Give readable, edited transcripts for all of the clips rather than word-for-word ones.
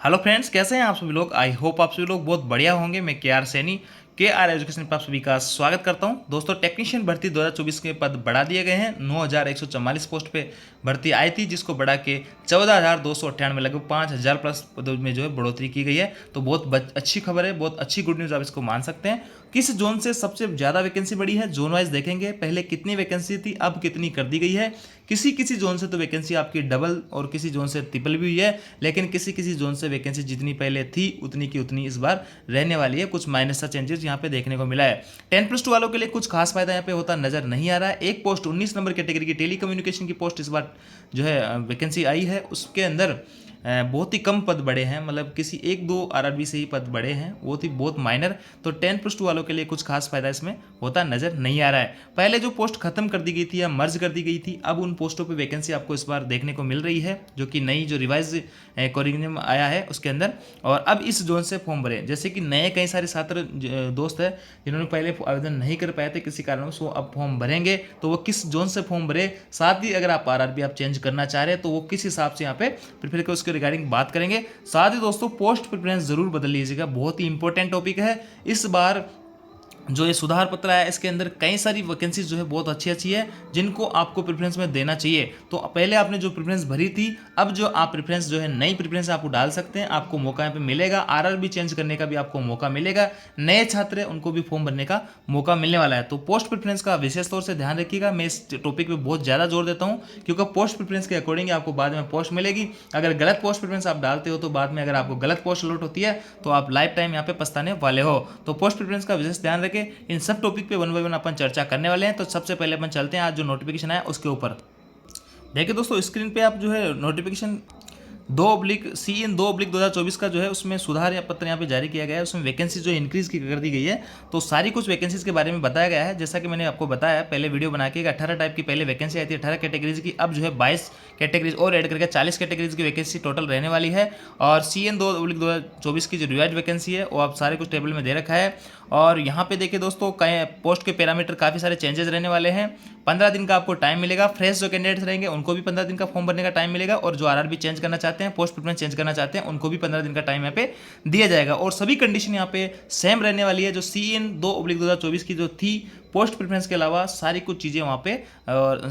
Hello friends, कैसे हैं आप सभी लोग। आई होप आप सभी लोग बहुत बढ़िया होंगे। मैं के आर सैनी के आर एजुकेशन पर आप सभी का स्वागत करता हूं। दोस्तों, टेक्नीशियन भर्ती 2024 के पद बढ़ा दिए गए हैं। 9,144 पोस्ट पे भर्ती आई थी, जिसको बढ़ा के 14,298 लगभग 5,000 प्लस पदों में जो है बढ़ोतरी की गई है। तो बहुत अच्छी खबर है, बहुत अच्छी गुड न्यूज़ आप इसको मान सकते हैं। किस जोन से सबसे ज़्यादा वैकेंसी बढ़ी है, जोन वाइज देखेंगे। पहले कितनी वैकेंसी थी, अब कितनी कर दी गई है। किसी किसी जोन से तो वैकेंसी आपकी डबल और किसी जोन से ट्रिपल भी हुई है, लेकिन किसी किसी जोन से वैकेंसी जितनी पहले थी उतनी की उतनी इस बार रहने वाली है। कुछ माइनस सा चेंजेस यहाँ पे देखने को मिला है। 10+2 वालों के लिए कुछ खास फायदा यहाँ पे होता नजर नहीं आ रहा है। एक पोस्ट 19 नंबर कैटेगरी की टेली कम्युनिकेशन की पोस्ट इस बार जो है वैकेंसी आई है, उसके अंदर बहुत ही कम पद बढ़े हैं। मतलब किसी एक दो आरआरबी से ही पद बढ़े हैं, वो थी बहुत माइनर। तो 10+2 वालों के लिए कुछ खास फायदा इसमें होता नजर नहीं आ रहा है। पहले जो पोस्ट खत्म कर दी गई थी या मर्ज कर दी गई थी, अब उन पोस्टों पे वैकेंसी आपको इस बार देखने को मिल रही है, जो कि नई जो रिवाइज कोरिकुलम आया है उसके अंदर। और अब इस जोन से फॉर्म भरे, जैसे कि नए कई सारे छात्र दोस्त हैं जिन्होंने पहले आवेदन नहीं कर पाए थे किसी कारणवश, वो अब फॉर्म भरेंगे। तो वो किस जोन से फॉर्म भरे, साथ ही अगर आप आरआरबी आप चेंज करना चाह रहे हैं तो वो किस हिसाब से यहाँ पे प्रिपेयर कर उसके रिगार्डिंग बात करेंगे। साथ ही दोस्तों, पोस्ट प्रेफरेंस जरूर बदल लीजिएगा, बहुत ही इंपॉर्टेंट टॉपिक है। इस बार जो ये सुधार पत्र आया, इसके अंदर कई सारी वैकेंसीज जो है बहुत अच्छी अच्छी है, जिनको आपको प्रेफरेंस में देना चाहिए। तो पहले आपने जो प्रेफरेंस भरी थी, अब जो आप प्रेफरेंस जो है नई प्रेफरेंस आपको डाल सकते हैं, आपको मौका यहाँ पे मिलेगा। आरआरबी चेंज करने का भी आपको मौका मिलेगा। नए छात्र हैं उनको भी फॉर्म भरने का मौका मिलने वाला है। तो पोस्ट प्रेफरेंस का विशेष तौर से ध्यान रखिएगा। मैं इस टॉपिक पर बहुत ज़्यादा जोर देता हूँ, क्योंकि पोस्ट प्रेफरेंस के अकॉर्डिंग आपको बाद में पोस्ट मिलेगी। अगर गलत पोस्ट प्रेफरेंस आप डालते हो तो बाद में अगर आपको गलत पोस्ट अलॉट होती है तो आप लाइफ टाइम यहाँ पे पछताने वाले हो। तो पोस्ट प्रेफरेंस का विशेष ध्यान रखें। इन सब टॉपिक पे वन बाय वन अपन चर्चा करने वाले हैं। तो सबसे पहले अपन चलते हैं आज जो नोटिफिकेशन आया उसके ऊपर। देखिए दोस्तों, स्क्रीन पे आप जो है नोटिफिकेशन 2/CN2/2024 का जो है उसमें सुधार या पत्र यहाँ पे जारी किया गया है। उसमें वैकेंसी जो इंक्रीज की कर दी गई है। तो सारी कुछ वैकेंसीज के बारे में बताया गया है। जैसा कि मैंने आपको बताया पहले वीडियो बना के, 18 टाइप की पहले वैकेंसी आई थी 18 कैटेगरीज की, अब जो है 22 कैटेगरीज और ऐड करके 40 कैटेगरीज की वैकेंसी टोटल रहने वाली है। और CN2/2024 की जो रिवाइज वैकेंसी है वो आप सारे कुछ टेबल में दे रखा है। और यहाँ पे देखिए दोस्तों, पोस्ट के पैरामीटर काफ़ी सारे चेंजेस रहने वाले हैं। 15 दिन का आपको टाइम मिलेगा। फ्रेश जो कैंडिडेट्स रहेंगे उनको भी 15 दिन का फॉर्म भरने का टाइम मिलेगा, और जो आरआरबी चेंज करना चाहते हैं, पोस्ट प्रेफरेंस चेंज करना चाहते हैं, उनको भी 15 दिन का टाइम यहाँ पे दिया जाएगा। और सभी कंडीशन यहाँ पे सेम रहने वाली है। जो CN2/2024 की जो थी पोस्ट प्रेफरेंस के अलावा सारी कुछ चीज़ें वहाँ पे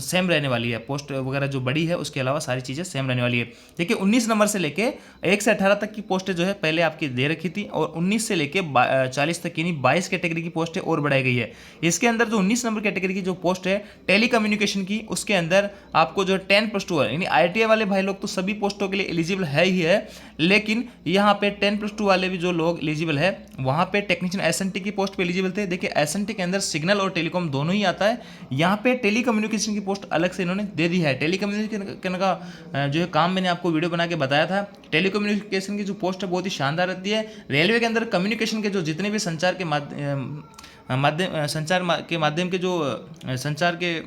सेम रहने वाली है। पोस्ट वगैरह जो बड़ी है उसके अलावा सारी चीज़ें सेम रहने वाली है। देखिए 19 नंबर से लेके 1 से 18 तक की पोस्टें जो है पहले आपकी दे रखी थी, और 19 से लेके 40 तक यानी 22 कैटेगरी की पोस्टें और बढ़ाई गई है। इसके अंदर जो 19 नंबर कैटेगरी की जो पोस्ट है टेली कम्युनिकेशन की, उसके अंदर आपको जो 10+2 है, यानी ITI वाले भाई लोग तो सभी पोस्टों के लिए एलिजिबल है ही है, लेकिन यहाँ पे 10+2 वाले भी जो लोग एलिजिबल है, वहाँ पे टेक्नीशियन SNT की पोस्ट पे एलिजिबल थे। देखिए SNT के अंदर सिग्नल और टेलीकॉम दोनों ही आता है। यहाँ पे टेली कम्युनिकेशन की पोस्ट अलग से इन्होंने दे दी है। टेली कम्युनिकेशन का जो है काम मैंने आपको वीडियो बना के बताया था। टेली कम्युनिकेशन की जो पोस्ट है बहुत ही शानदार रहती है। रेलवे के अंदर कम्युनिकेशन के जो जितने भी संचार के माध्यम के जो संचार के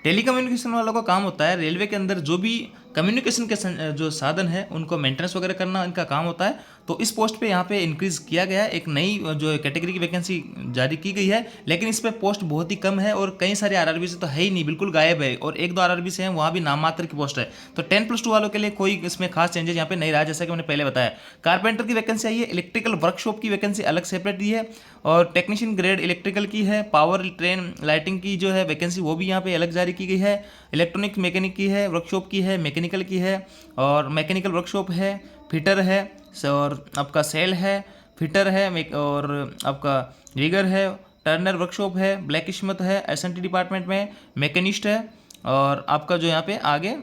टेलीकम्युनिकेशन वालों का काम होता है। रेलवे के अंदर जो भी कम्युनिकेशन के जो साधन है उनको मेंटेनेंस वगैरह करना इनका काम होता है। तो इस पोस्ट पे यहाँ पे इंक्रीज किया गया है। एक नई जो कैटेगरी की वैकेंसी जारी की गई है, लेकिन इस पे पोस्ट बहुत ही कम है, और कई सारे आरआरबी से तो है ही नहीं, बिल्कुल गायब है। और 1-2 आरआरबी से हैं, वहाँ भी नाम मात्र की पोस्ट है। तो 10+2 वालों के लिए कोई इसमें खास चेंजेस यहाँ पे नहीं रहा, जैसा कि मैंने पहले बताया। कारपेंटर की वैकेंसी आई है। इलेक्ट्रिकल वर्कशॉप की वैकेंसी अलग सेपरेट दी है, और टेक्नीशियन ग्रेड इलेक्ट्रिकल की है। पावर ट्रेन लाइटिंग की जो है वैकेंसी वो भी यहाँ पे अलग जारी की गई है। इलेक्ट्रॉनिक मैकेनिक की है, वर्कशॉप की है, मैकेनिकल की है, और मैकेनिकल वर्कशॉप है, फिटर है, और आपका सेल है, फिटर है, और आपका रिगर है, टर्नर वर्कशॉप है, ब्लैक स्मिथ है, SNT डिपार्टमेंट में मैकेनिस्ट है, और आपका जो यहाँ पे आगे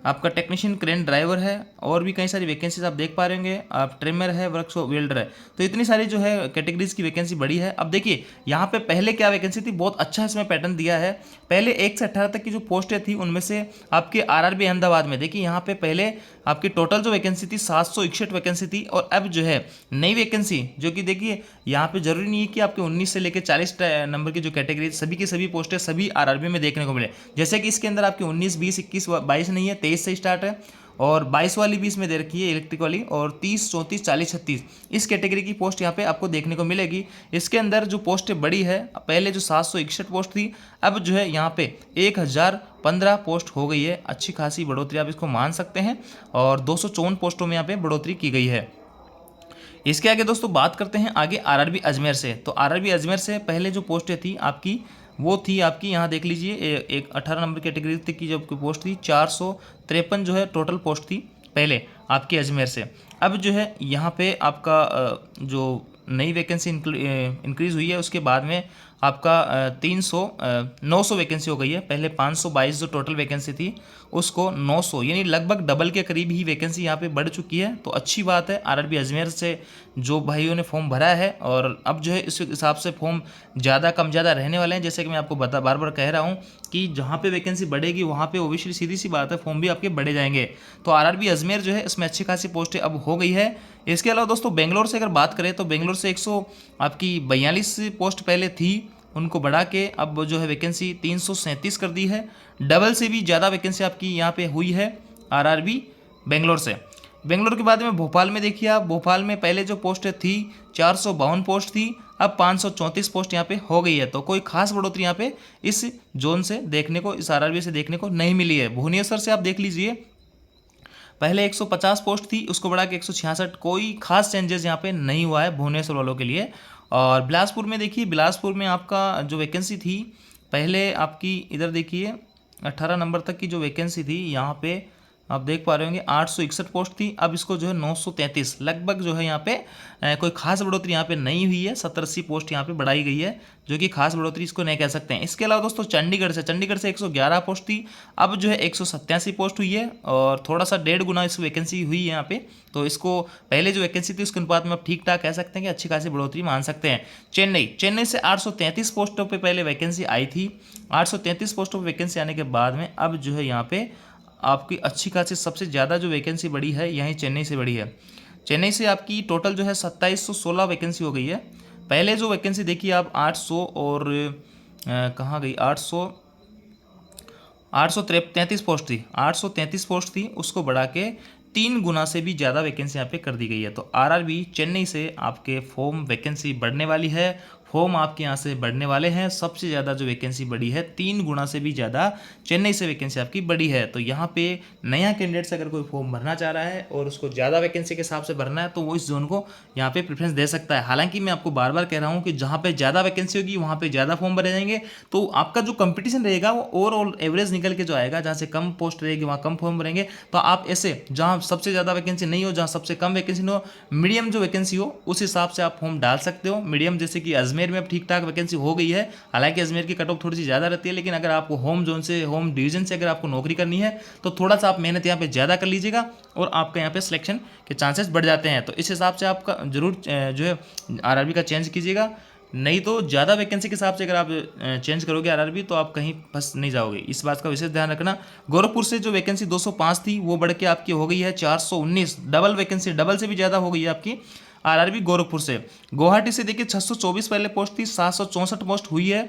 आपका टेक्नीशियन क्रेन ड्राइवर है, और भी कई सारी वैकेंसीज आप देख पा रहे होंगे। आप ट्रिमर है, वर्कशॉप वेल्डर है। तो इतनी सारी जो है कैटेगरीज की वैकेंसी बड़ी है। अब देखिए यहाँ पे पहले क्या वैकेंसी थी, बहुत अच्छा इसमें पैटर्न दिया है। पहले 1 से 18 तक की जो पोस्टें थी उनमें से आपके आरआरबी अहमदाबाद में देखिए यहाँ पे पहले आपकी टोटल जो वैकेंसी थी 761 वैकेंसी थी, और अब जो है नई वैकेंसी जो कि देखिए यहाँ पे जरूरी नहीं है कि आपके 19 से लेकर 40 नंबर की जो कैटेगरी सभी की सभी पोस्टें सभी आरआरबी में देखने को मिले। जैसे कि इसके अंदर आपकी 19, 20, 21, 22 नहीं है, 23 से स्टार्ट है, और 22 वाली भी इसमें दे रखी है इलेक्ट्रिक वाली, और 30, 34, 40, 36 इस कैटेगरी की पोस्ट यहाँ पे आपको देखने को मिलेगी। इसके अंदर जो पोस्टें बड़ी है, पहले जो 761 पोस्ट थी, अब जो है यहाँ पे 1000 15 पोस्ट हो गई है, अच्छी खासी बढ़ोतरी आप इसको मान सकते हैं। और 254 पोस्टों में यहाँ पे बढ़ोतरी की गई है। इसके आगे दोस्तों बात करते हैं आगे आरआरबी अजमेर से। तो आरआरबी अजमेर से पहले जो पोस्टें थी आपकी, वो थी आपकी, यहाँ देख लीजिए, एक 18 नंबर कैटेगरी तक की जो पोस्ट थी, 453 जो है टोटल पोस्ट थी पहले आपकी अजमेर से। अब जो है यहाँ पे आपका जो नई वैकेंसी इंक्रीज़ हुई है, उसके बाद में आपका 900 वैकेंसी हो गई है। पहले 522 जो टोटल वैकेंसी थी, उसको 900 यानी लगभग डबल के करीब ही वैकेंसी यहाँ पे बढ़ चुकी है। तो अच्छी बात है, आरआरबी अजमेर से जो भाइयों ने फॉर्म भरा है, और अब जो है इस हिसाब से फॉर्म ज़्यादा कम ज़्यादा रहने वाले हैं। जैसे कि मैं आपको बार बार कह रहा हूँ कि जहाँ पे वैकेंसी बढ़ेगी वहाँ पे ओबियसली सीधी सी बात है फॉर्म भी आपके बढ़े जाएंगे। तो आरआरबी अजमेर जो है इसमें अच्छी खासी पोस्टें अब हो गई है। इसके अलावा दोस्तों बेंगलोर से अगर बात करें तो बेंगलोर से 142 पोस्ट पहले थी, उनको बढ़ा के अब जो है वैकेंसी 337 कर दी है। डबल से भी ज़्यादा वैकेंसी आपकी यहाँ पे हुई है आरआरबी बेंगलोर से। बेंगलोर के बाद में भोपाल में देखिए आप, भोपाल में पहले जो पोस्ट थी 452 पोस्ट थी, अब 534 पोस्ट यहाँ पे हो गई है। तो कोई खास बढ़ोतरी यहाँ पे इस जोन से देखने को, इस आरआरबी से देखने को नहीं मिली है। भुवनेश्वर से आप देख लीजिए, पहले 150 पोस्ट थी, उसको बढ़ा के 166, कोई खास चेंजेस यहाँ पे नहीं हुआ है भुवनेश्वर वालों के लिए। और बिलासपुर में देखिए, बिलासपुर में आपका जो वैकेंसी थी पहले आपकी, इधर देखिए 18 नंबर तक की जो वैकेंसी थी यहाँ पे आप देख पा रहे होंगे 861 पोस्ट थी, अब इसको जो है 933 लगभग जो है यहाँ पे कोई खास बढ़ोतरी यहाँ पे नहीं हुई है। 70-80 पोस्ट यहाँ पे बढ़ाई गई है, जो कि खास बढ़ोतरी इसको नहीं कह सकते हैं। इसके अलावा दोस्तों चंडीगढ़ से 111 पोस्ट थी, अब जो है 187 पोस्ट हुई है, और थोड़ा सा 1.5 गुना इस वैकेंसी हुई है यहाँ पे। तो इसको पहले जो वैकेंसी थी उसके अनुपात में आप ठीक ठाक कह सकते हैं कि अच्छी खासी बढ़ोतरी मान सकते हैं। चेन्नई से 833 पोस्टों पर पहले वैकेंसी आई थी, 833 पोस्टों पर वैकेंसी आने के बाद में अब जो है यहाँ पे आपकी अच्छी खासी सबसे ज़्यादा जो वैकेंसी बढ़ी है यहीं चेन्नई से बढ़ी है। चेन्नई से आपकी टोटल जो है 2716 वैकेंसी हो गई है। पहले जो वैकेंसी देखिए आप 800 और कहाँ गई, 833 पोस्ट थी, 833 पोस्ट थी, उसको बढ़ा के 3 गुना से भी ज़्यादा वैकेंसी यहाँ पे कर दी गई है। तो आरआरबी चेन्नई से आपके फॉर्म वैकेंसी बढ़ने वाली है, फॉर्म आपके यहाँ से बढ़ने वाले हैं। सबसे ज़्यादा जो वैकेंसी बढ़ी है 3 गुना से भी ज़्यादा चेन्नई से वैकेंसी आपकी बढ़ी है। तो यहाँ पे नया कैंडिडेट से अगर कोई फॉर्म भरना चाह रहा है और उसको ज़्यादा वैकेंसी के हिसाब से भरना है, तो वो इस जोन को यहाँ पे प्रेफरेंस दे सकता है। हालांकि मैं आपको बार बार कह रहा हूँ कि जहाँ पे ज़्यादा वैकेंसी होगी वहाँ पे ज़्यादा फॉर्म भरे जाएंगे, तो आपका जो कंपटीशन रहेगा वो ओवरऑल एवरेज निकल के जो आएगा, जहाँ से कम पोस्ट रहेगी वहाँ कम फॉर्म भरेंगे। तो आप ऐसे जहाँ सबसे ज़्यादा वैकेंसी नहीं हो, जहाँ सबसे कम वैकेंसी नहीं हो, मीडियम जो वैकेंसी हो उस हिसाब से आप फॉर्म डाल सकते हो। मीडियम जैसे कि अजमेर में अब ठीक ठाक वैकेंसी हो गई है, हालांकि अजमेर की कट ऑफ थोड़ी सी ज़्यादा रहती है, लेकिन अगर आपको होम जोन से, होम डिवीजन से अगर आपको नौकरी करनी है तो थोड़ा सा आप मेहनत यहाँ पे ज़्यादा कर लीजिएगा और आपका यहाँ पे सिलेक्शन के चांसेस बढ़ जाते हैं। तो इस हिसाब से आपका जरूर जो है आरआरबी का चेंज कीजिएगा, नहीं तो ज़्यादा वैकेंसी के हिसाब से अगर आप चेंज करोगे आरआरबी तो आप कहीं फंस नहीं जाओगे। इस बात का विशेष ध्यान रखना। गोरखपुर से जो वैकेंसी 205 थी वो बढ़ के आपकी हो गई है 419, डबल वैकेंसी, डबल से भी ज़्यादा हो गई है आपकी आरआरबी गोरखपुर से। गुवाहाटी से देखिए 624 पहले पोस्ट थी, 764 पोस्ट हुई है।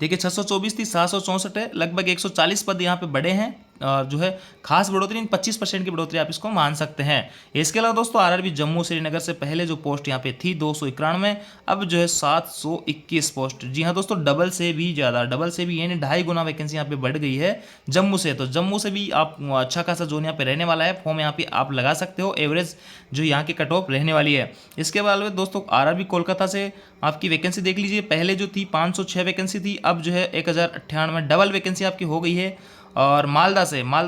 देखिए 624 थी, 764 है, लगभग 140 पद यहाँ पे बढ़े हैं। जो है खास बढ़ोतरी 25% की बढ़ोतरी आप इसको मान सकते हैं। इसके अलावा दोस्तों आरआरबी जम्मू श्रीनगर से पहले जो पोस्ट यहाँ पे थी 291, अब जो है 721 पोस्ट। जी हाँ दोस्तों, डबल से भी ज़्यादा, डबल से भी यानी 2.5 गुना वैकेंसी यहाँ पे बढ़ गई है जम्मू से। तो जम्मू से भी आप अच्छा खासा जोन यहाँ पे रहने वाला है, फॉर्म यहाँ पे आप लगा सकते हो, एवरेज जो यहाँ की कट ऑफ रहने वाली है। इसके बाद दोस्तों आरआरबी कोलकाता से आपकी वैकेंसी देख लीजिए, पहले जो थी 506 वैकेंसी थी, अब जो है 1098 डबल वैकेंसी आपकी हो गई है। और मालदा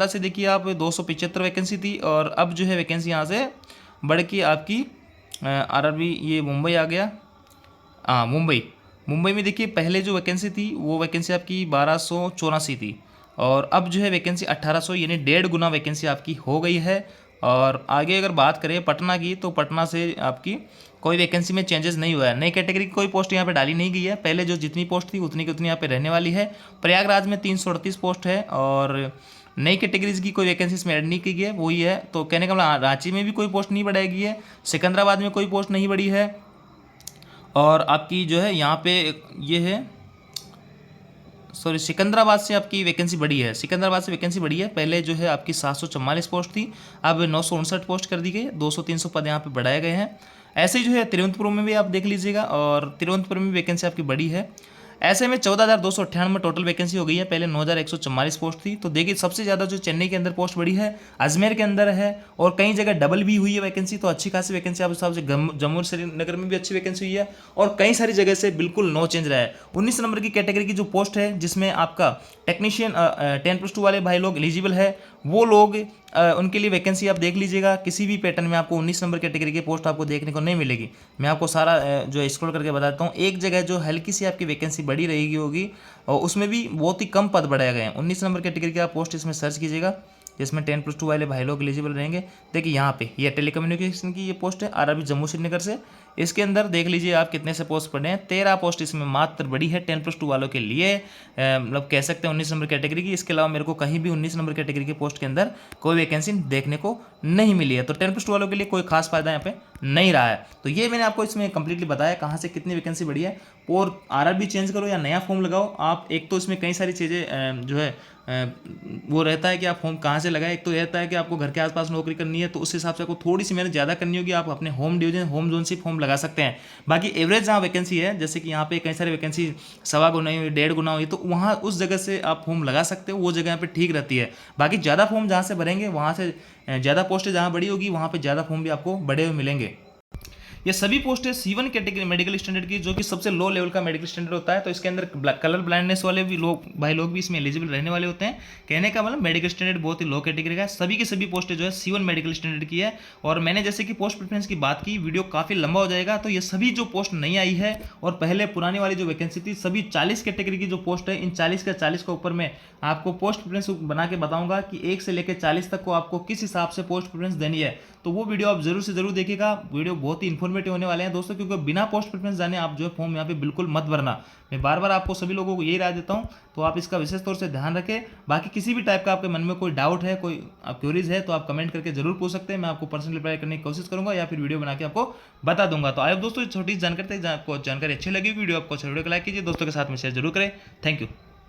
से देखिए आप 275 वैकेंसी थी, और अब जो है वैकेंसी यहाँ से बढ़ के आपकी आरआरबी, ये मुंबई आ गया, हाँ मुंबई में देखिए पहले जो वैकेंसी थी वो वैकेंसी आपकी 1284 थी, और अब जो है वैकेंसी 1800 यानी 1.5 गुना वैकेंसी आपकी हो गई है। और आगे अगर बात करें पटना की, तो पटना से आपकी कोई वैकेंसी में चेंजेस नहीं हुआ है, नई कैटेगरी की कोई पोस्ट यहाँ पे डाली नहीं गई है, पहले जो जितनी पोस्ट थी उतनी की उतनी यहाँ पे रहने वाली है। प्रयागराज में 338 पोस्ट है, और नई कैटेगरीज की कोई वैकेंसी इसमें ऐड नहीं की गई है, वही है। तो कहने का मतलब रांची में भी कोई पोस्ट नहीं बढ़ाई गई है, सिकंदराबाद में कोई पोस्ट नहीं बढ़ी है, और आपकी जो है यहाँ पे ये है, सॉरी सिकंदराबाद से आपकी वैकेंसी बढ़ी है, सिकंदराबाद से वैकेंसी बढ़ी है। पहले जो है आपकी 744 पोस्ट थी, अब 959 पोस्ट कर दी गई, 200-300 पद यहाँ पे बढ़ाए गए हैं। ऐसे ही जो है तिरुवनंतपुरम में भी आप देख लीजिएगा, और तिरुवनंतपुरम में वैकेंसी आपकी बढ़ी है। ऐसे में 14,298 टोटल वैकेंसी हो गई है, पहले 9,144 पोस्ट थी। तो देखिए सबसे ज़्यादा जो चेन्नई के अंदर पोस्ट बढ़ी है, अजमेर के अंदर है, और कई जगह डबल भी हुई है वैकेंसी। तो अच्छी खासी वैकेंसी आप हिसाब से जम्मू श्रीनगर में भी अच्छी वैकेंसी हुई है, और कई सारी जगह से बिल्कुल नो चेंज रहा है। 19 नंबर की कैटेगरी की जो पोस्ट है, जिसमें आपका टेक्नीशियन 10+2 वाले भाई लोग एलिजिबल है, वो लोग उनके लिए वैकेंसी आप देख लीजिएगा। किसी भी पैटर्न में आपको 19 नंबर कैटेगरी की पोस्ट आपको देखने को नहीं मिलेगी। मैं आपको सारा जो स्क्रॉल करके बताता हूँ। एक जगह जो हल्की सी आपकी वैकेंसी बढ़ी रहेगी होगी, और उसमें भी बहुत ही कम पद बढ़ाए गए हैं। 19 नंबर कैटेगरी की आप पोस्ट इसमें सर्च कीजिएगा, जिसमें 10+2 वाले भाई लोग एलिजिबल रहेंगे। देखिए यहाँ पे ये टेलीकम्युनिकेशन की ये पोस्ट है, आरआरबी जम्मू श्रीनगर से। इसके अंदर देख लीजिए आप कितने से पोस्ट पड़े हैं, 13 पोस्ट इसमें मात्र बड़ी है 10+2 वालों के लिए, मतलब कह सकते हैं 19 नंबर कैटेगरी की। इसके अलावा मेरे को कहीं भी 19 नंबर कैटेगरी की पोस्ट के अंदर कोई वैकेंसी देखने को नहीं मिली है। तो 10+2 वालों के लिए कोई खास फायदा यहाँ पे नहीं रहा है। तो ये मैंने आपको इसमें कंप्लीटली बताया कहाँ से कितनी वैकेंसी बढ़ी है। और आरआरबी चेंज करो या नया फॉर्म लगाओ आप, एक तो इसमें कई सारी चीज़ें जो है वो रहता है कि आप फॉर्म कहाँ से लगाए। एक तो रहता है कि आपको घर के आसपास नौकरी करनी है, तो उस हिसाब से आपको थोड़ी सी मेहनत ज़्यादा करनी होगी। आप अपने होम डिवीजन होम जोन से फॉर्म लगा सकते हैं। बाकी एवरेज जहाँ वैकेंसी है, जैसे कि यहाँ पे कई सारी वैकेंसी 1.25 गुना हुई, 1.5 गुना हुई, तो वहाँ उस जगह से आप फॉर्म लगा सकते हो, वो जगह यहाँ पे ठीक रहती है। बाकी ज़्यादा फॉर्म जहाँ से भरेंगे, वहाँ से ज़्यादा पोस्टें जहाँ बड़ी होगी, वहाँ पे ज़्यादा फॉर्म भी आपको बड़े हुए मिलेंगे। ये सभी पोस्टें C1 कैटेगरी मेडिकल स्टैंडर्ड की, जो कि सबसे लो लेवल का मेडिकल स्टैंडर्ड होता है। तो इसके अंदर कलर ब्लाइंडनेस वाले भी लोग भाई लोग भी इसमें एलिजिबल रहने वाले होते हैं। कहने का मतलब मेडिकल स्टैंडर्ड बहुत ही लो कैटेगरी का है। सभी की सभी पोस्टें जो है C1 मेडिकल स्टैंडर्ड की है। और मैंने जैसे कि पोस्ट प्रेफरेंस की बात की, वीडियो काफ़ी लंबा हो जाएगा, तो ये सभी जो पोस्ट नहीं आई है और पहले पुरानी वाली जो वैकेंसी थी, सभी 40 कैटेगरी की जो पोस्ट है, इन 40 के 40 के ऊपर में आपको पोस्ट प्रेफरेंस बना के बताऊंगा कि 1 से लेकर 40 तक को आपको किस हिसाब से पोस्ट प्रेफरेंस देनी है। तो वो वीडियो आप जरूर से जरूर देखिएगा। वीडियो बहुत ही इन्फॉर्मेटिव होने वाले हैं दोस्तों, क्योंकि बिना पोस्ट प्रेफरेंस जाने आप जो है फॉर्म यहाँ पे बिल्कुल मत भरना। मैं बार बार आपको सभी लोगों को यही राय देता हूँ, तो आप इसका विशेष तौर से ध्यान रखें। बाकी किसी भी टाइप का आपके मन में कोई डाउट है, कोई क्वेरीज है, तो आप कमेंट करके जरूर पूछ सकते हैं। मैं आपको पर्सनल रिप्लाई करने की कोशिश करूंगा, या फिर वीडियो बना के आपको बता दूंगा। तो आइए दोस्तों, छोटी जानकारी आपको जानकारी अच्छी लगी, वीडियो आपको अच्छा वीडियो को लाइक कीजिए, दोस्तों के साथ में शेयर जरूर करें। Thank you.